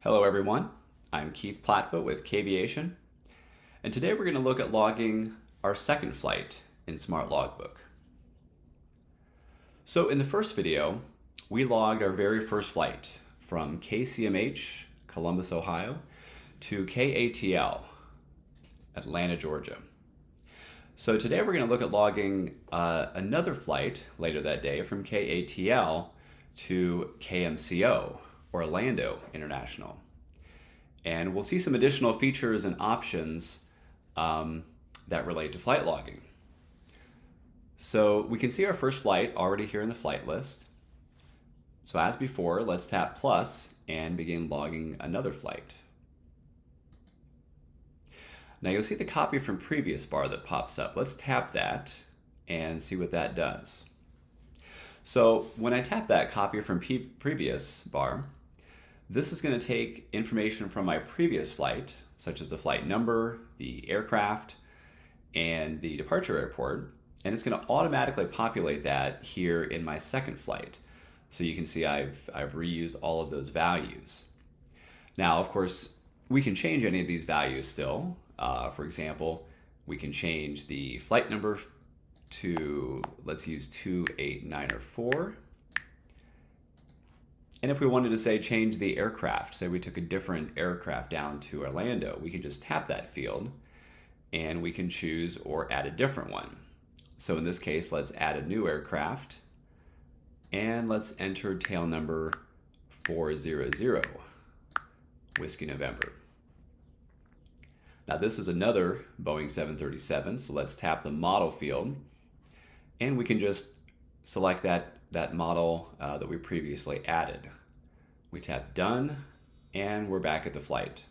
Hello everyone, I'm Keith Platfoot with Kviation, and today we're going to look at logging our second flight in Smart Logbook. So in the first video, we logged our very first flight from KCMH, Columbus, Ohio, to KATL, Atlanta, Georgia. So today we're going to look at logging another flight later that day from KATL to KMCO, Orlando International. And we'll see some additional features and options that relate to flight logging. So we can see our first flight already here in the flight list. So as before, let's tap plus and begin logging another flight. Now you'll see the copy from previous bar that pops up. Let's tap that and see what that does. So when I tap that copy from previous bar, this is going to take information from my previous flight, such as the flight number, the aircraft, and the departure airport, and it's going to automatically populate that here in my second flight. So you can see I've reused all of those values. Now, of course, we can change any of these values still. For example, we can change the flight number to, let's use 28904. And if we wanted to say change the aircraft, say we took a different aircraft down to Orlando, we can just tap that field and we can choose or add a different one. So in this case, let's add a new aircraft and let's enter tail number 400, Whiskey November. Now this is another Boeing 737, so let's tap the model field and we can just select that model that we previously added. We tap done and we're back at the flight.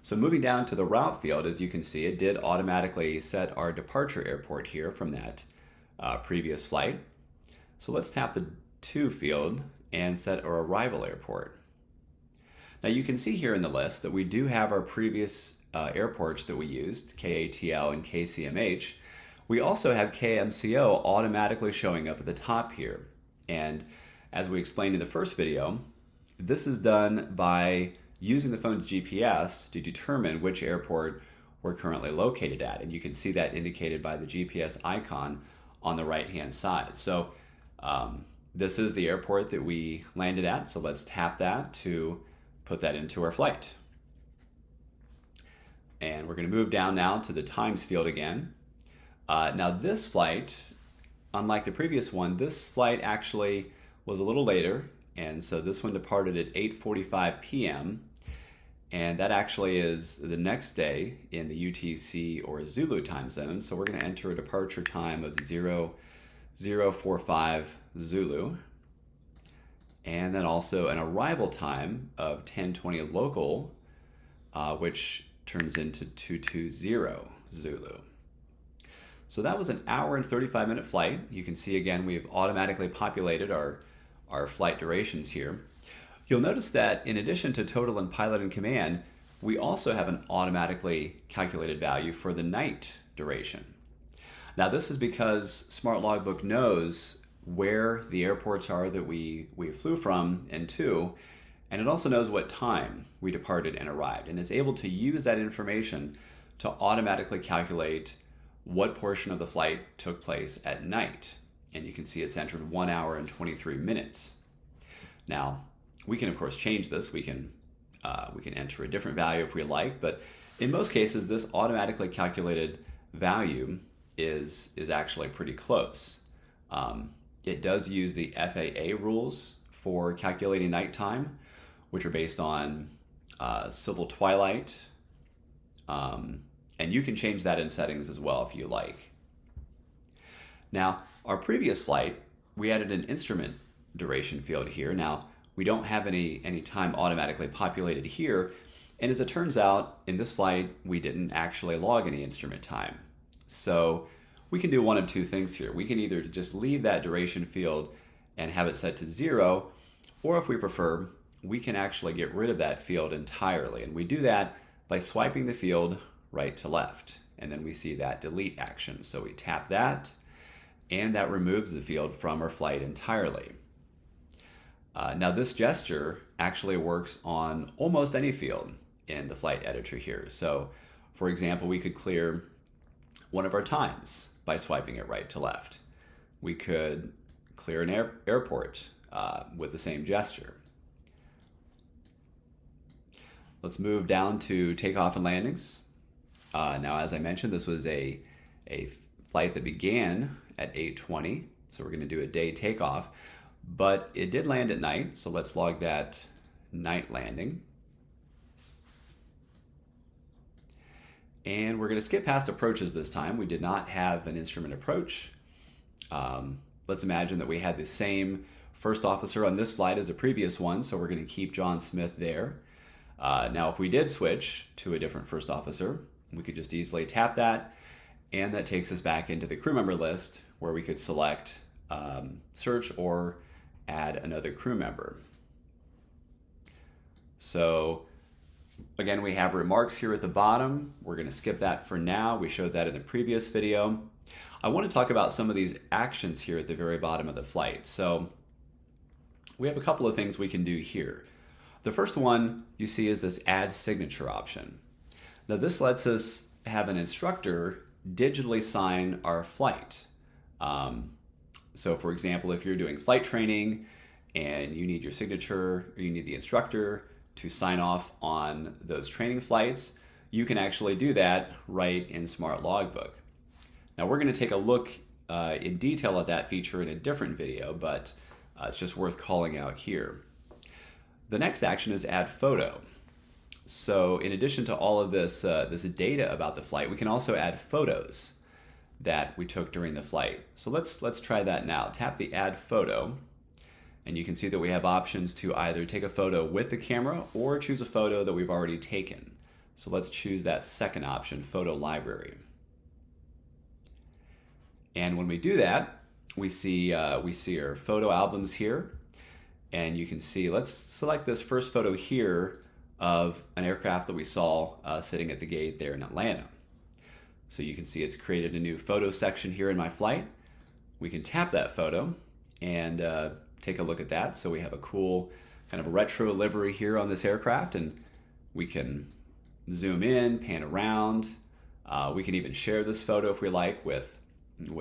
So moving down to the route field, as you can see, it did automatically set our departure airport here from that previous flight. So let's tap the to field and set our arrival airport. Now you can see here in the list that we do have our previous airports that we used, KATL and KCMH. We also have KMCO automatically showing up at the top here. And as we explained in the first video, this is done by using the phone's GPS to determine which airport we're currently located at. And you can see that indicated by the GPS icon on the right-hand side. So this is the airport that we landed at. So let's tap that to put that into our flight. And we're going to move down now to the times field again. Now this flight, unlike the previous one, this flight actually was a little later, and so this one departed at 8:45 p.m. and that actually is the next day in the UTC or Zulu time zone. So we're going to enter a departure time of 0045 Zulu, and then also an arrival time of 1020 local, which turns into 220 Zulu. So that was an hour and 35-minute flight. You can see again we've automatically populated our flight durations here. You'll notice that in addition to total and pilot and command, we also have an automatically calculated value for the night duration. Now this is because Smart Logbook knows where the airports are that we flew from and to, and it also knows what time we departed and arrived, and it's able to use that information to automatically calculate what portion of the flight took place at night. And you can see it's entered 1 hour and 23 minutes. Now, we can of course change this. We can enter a different value if we like, but in most cases, this automatically calculated value is actually pretty close. It does use the FAA rules for calculating nighttime, which are based on civil twilight, and you can change that in settings as well if you like. Now, our previous flight, we added an instrument duration field here. Now, we don't have any time automatically populated here, and as it turns out, in this flight, we didn't actually log any instrument time. So we can do one of two things here. We can either just leave that duration field and have it set to 0, or if we prefer, we can actually get rid of that field entirely. And we do that by swiping the field right to left, and then we see that delete action. So we tap that, and that removes the field from our flight entirely. Now this gesture actually works on almost any field in the flight editor here. So for example, we could clear one of our times by swiping it right to left. We could clear an airport with the same gesture. Let's move down to takeoff and landings. Now, as I mentioned, this was a flight that began at 8:20, so we're going to do a day takeoff, but it did land at night, so let's log that night landing. And we're going to skip past approaches this time. We did not have an instrument approach. Let's imagine that we had the same first officer on this flight as the previous one, so we're going to keep John Smith there. Now, if we did switch to a different first officer, we could just easily tap that, and that takes us back into the crew member list where we could select search or add another crew member. So again, we have remarks here at the bottom. We're going to skip that for now. We showed that in the previous video. I want to talk about some of these actions here at the very bottom of the flight. So we have a couple of things we can do here. The first one you see is this add signature option. Now this lets us have an instructor digitally sign our flight. So for example, if you're doing flight training and you need your signature, or you need the instructor to sign off on those training flights, you can actually do that right in Smart Logbook. Now we're going to take a look in detail at that feature in a different video, but it's just worth calling out here. The next action is add photo. So in addition to all of this data about the flight, we can also add photos that we took during the flight. So let's try that now. Tap the add photo, and you can see that we have options to either take a photo with the camera or choose a photo that we've already taken. So let's choose that second option, photo library. And when we do that, we see our photo albums here. And you can see, let's select this first photo here of an aircraft that we saw sitting at the gate there in Atlanta. So you can see it's created a new photo section here in my flight. We can tap that photo and take a look at that. So we have a cool kind of retro livery here on this aircraft, and we can zoom in, pan around. We can even share this photo if we like with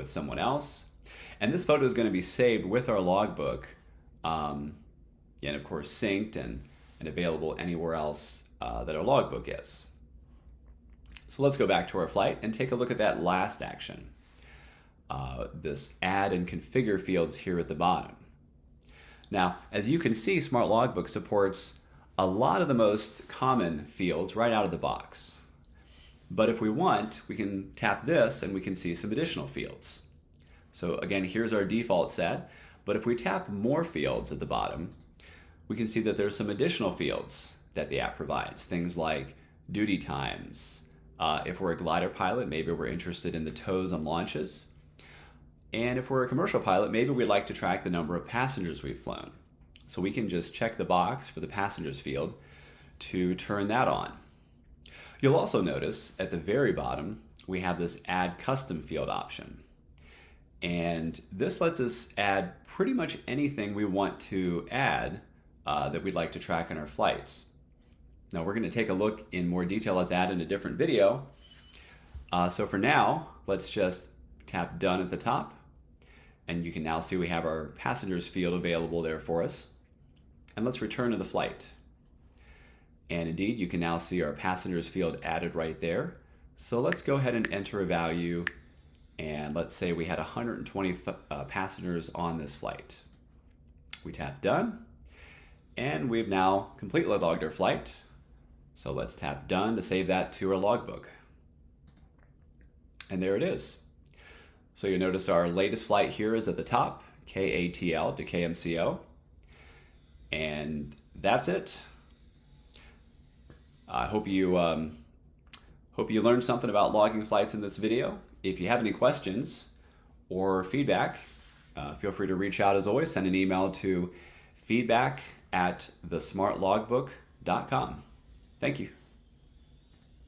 someone else. And this photo is going to be saved with our logbook, and of course synced and available anywhere else that our logbook is. So let's go back to our flight and take a look at that last action, this add and configure fields here at the bottom. Now, as you can see, Smart Logbook supports a lot of the most common fields right out of the box. But if we want, we can tap this and we can see some additional fields. So again, here's our default set, but if we tap more fields at the bottom, we can see that there's some additional fields that the app provides. Things like duty times. If we're a glider pilot, maybe we're interested in the tows on launches. And if we're a commercial pilot, maybe we'd like to track the number of passengers we've flown. So we can just check the box for the passengers field to turn that on. You'll also notice at the very bottom, we have this add custom field option. And this lets us add pretty much anything we want to add that we'd like to track in our flights. Now we're going to take a look in more detail at that in a different video. So for now, let's just tap done at the top. And you can now see we have our passengers field available there for us. And let's return to the flight. And indeed, you can now see our passengers field added right there. So let's go ahead and enter a value. And let's say we had 120 passengers on this flight. We tap done. And we've now completely logged our flight. So let's tap done to save that to our logbook. And there it is. So you'll notice our latest flight here is at the top, KATL to KMCO. And that's it. I hope you learned something about logging flights in this video. If you have any questions or feedback, feel free to reach out as always. Send an email to feedback@thesmartlogbook.com. Thank you.